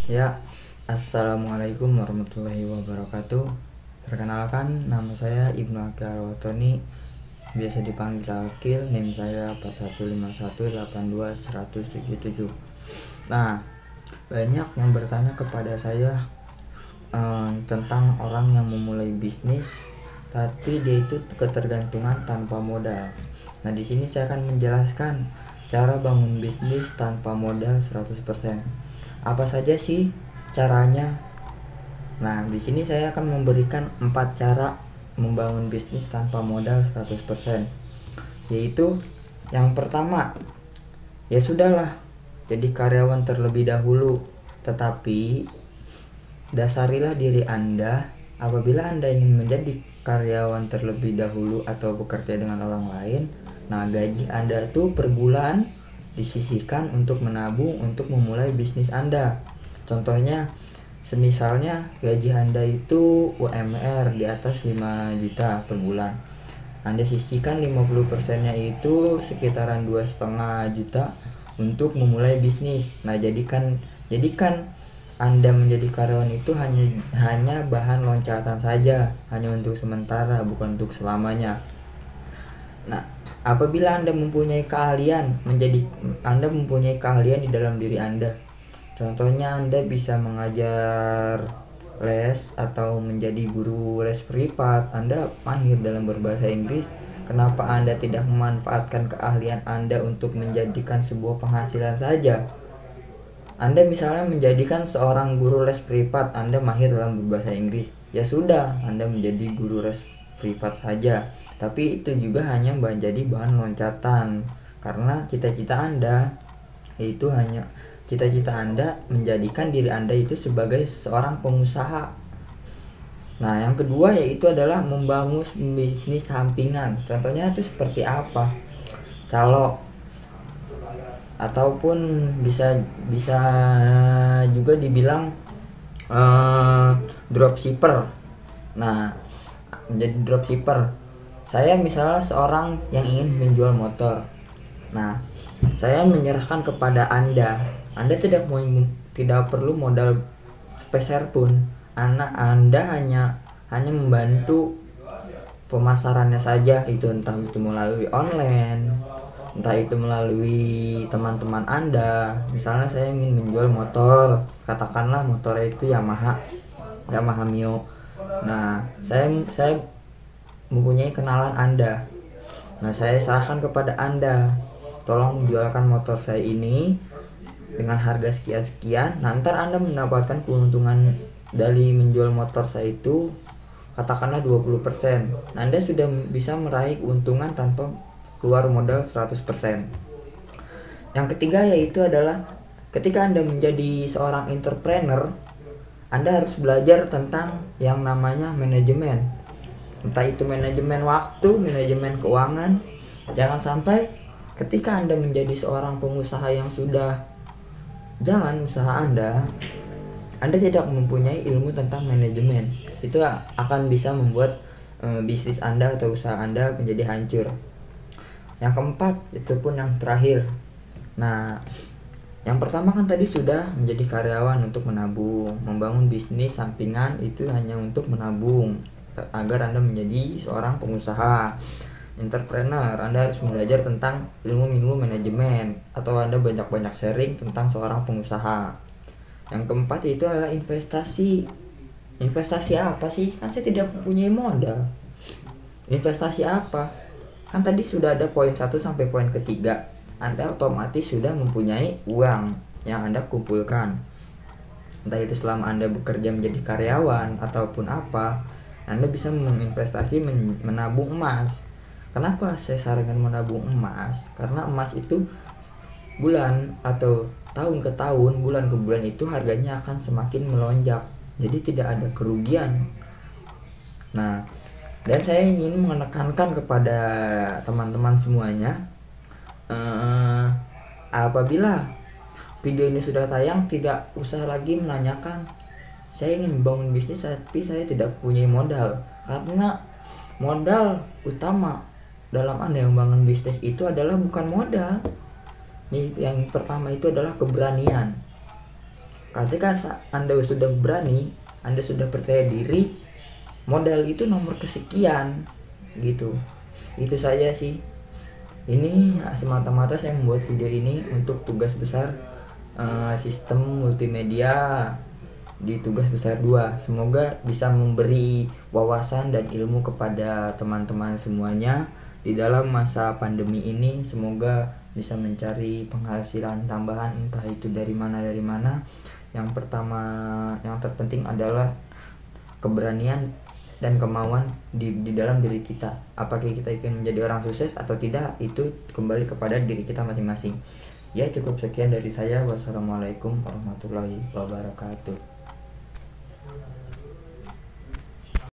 Ya, assalamualaikum warahmatullahi wabarakatuh. Perkenalkan, nama saya Ibnu Akil Alwatoni, biasa dipanggil Akil, NIM saya 415182-177. Nah, banyak yang bertanya kepada saya tentang orang yang memulai bisnis, tapi dia itu ketergantungan tanpa modal. Nah, di sini saya akan menjelaskan cara bangun bisnis tanpa modal 100%. Apa saja sih caranya? Nah, di sini saya akan memberikan 4 cara membangun bisnis tanpa modal 100%. Yaitu yang pertama, ya sudahlah, jadi karyawan terlebih dahulu, tetapi dasarilah diri Anda. Apabila Anda ingin menjadi karyawan terlebih dahulu atau bekerja dengan orang lain, nah gaji Anda tuh per bulan disisihkan untuk menabung untuk memulai bisnis Anda. Contohnya, semisalnya gaji Anda itu UMR di atas 5 juta per bulan. Anda sisihkan 50%-nya itu sekitaran 2,5 juta untuk memulai bisnis. Nah, jadikan Anda menjadi karyawan itu hanya bahan loncatan saja, hanya untuk sementara, bukan untuk selamanya. Nah, apabila Anda mempunyai keahlian di dalam diri Anda. Contohnya Anda bisa mengajar les atau menjadi guru les privat, Anda mahir dalam berbahasa Inggris. Kenapa Anda tidak memanfaatkan keahlian Anda untuk menjadikan sebuah penghasilan saja? Anda misalnya menjadikan seorang guru les privat, Anda mahir dalam berbahasa Inggris. Ya sudah, Anda menjadi guru les privat saja, tapi itu juga hanya menjadi bahan loncatan, karena cita-cita Anda menjadikan diri Anda itu sebagai seorang pengusaha. Nah, yang kedua yaitu adalah membangun bisnis sampingan. Contohnya itu seperti apa? Calo, ataupun bisa juga dibilang dropshipper. Nah, menjadi dropshipper, saya misalnya seorang yang ingin menjual motor. Nah, saya menyerahkan kepada Anda tidak perlu modal sepeser pun. Anda hanya membantu pemasarannya saja, itu entah itu melalui online, entah itu melalui teman-teman Anda. Misalnya saya ingin menjual motor, katakanlah motor itu Yamaha Mio. Nah, saya mempunyai kenalan Anda. Nah, saya serahkan kepada Anda, tolong jualkan motor saya ini dengan harga sekian-sekian. Nanti Anda mendapatkan keuntungan dari menjual motor saya itu katakanlah 20%. Anda sudah bisa meraih keuntungan tanpa keluar modal 100%. Yang ketiga yaitu adalah ketika Anda menjadi seorang entrepreneur, Anda harus belajar tentang yang namanya manajemen. Entah itu manajemen waktu, manajemen keuangan. Jangan sampai ketika Anda menjadi seorang pengusaha yang sudah jalan usaha Anda tidak mempunyai ilmu tentang manajemen. Itu akan bisa membuat bisnis Anda atau usaha Anda menjadi hancur. Yang keempat, itu pun yang terakhir. Nah, yang pertama kan tadi sudah menjadi karyawan untuk menabung. Membangun bisnis sampingan itu hanya untuk menabung agar Anda menjadi seorang pengusaha. Entrepreneur, Anda harus belajar tentang ilmu manajemen, atau Anda banyak-banyak sharing tentang seorang pengusaha. Yang keempat itu adalah investasi. Investasi apa sih? Kan saya tidak mempunyai modal. Investasi apa? Kan tadi sudah ada poin 1 sampai poin ketiga. Anda otomatis sudah mempunyai uang yang Anda kumpulkan. Entah itu selama Anda bekerja menjadi karyawan ataupun apa, Anda bisa menginvestasi, menabung emas. Kenapa saya sarankan menabung emas? Karena emas itu bulan atau tahun ke tahun, bulan ke bulan itu harganya akan semakin melonjak. Jadi tidak ada kerugian. Nah, dan saya ingin menekankan kepada teman-teman semuanya, apabila video ini sudah tayang, tidak usah lagi menanyakan saya ingin membangun bisnis tapi saya tidak punya modal. Karena modal utama dalam Anda membangun bisnis itu adalah bukan modal. Yang pertama itu adalah keberanian. Ketika Anda sudah berani, Anda sudah percaya diri, modal itu nomor kesekian gitu. Itu saja sih. Ini semata-mata saya membuat video ini untuk tugas besar sistem multimedia di tugas besar 2. Semoga bisa memberi wawasan dan ilmu kepada teman-teman semuanya di dalam masa pandemi ini. Semoga bisa mencari penghasilan tambahan, entah itu dari mana. Yang pertama, yang terpenting adalah keberanian dan kemauan di dalam diri kita. Apakah kita ingin menjadi orang sukses atau tidak, itu kembali kepada diri kita masing-masing. Ya, cukup sekian dari saya. Wassalamualaikum warahmatullahi wabarakatuh.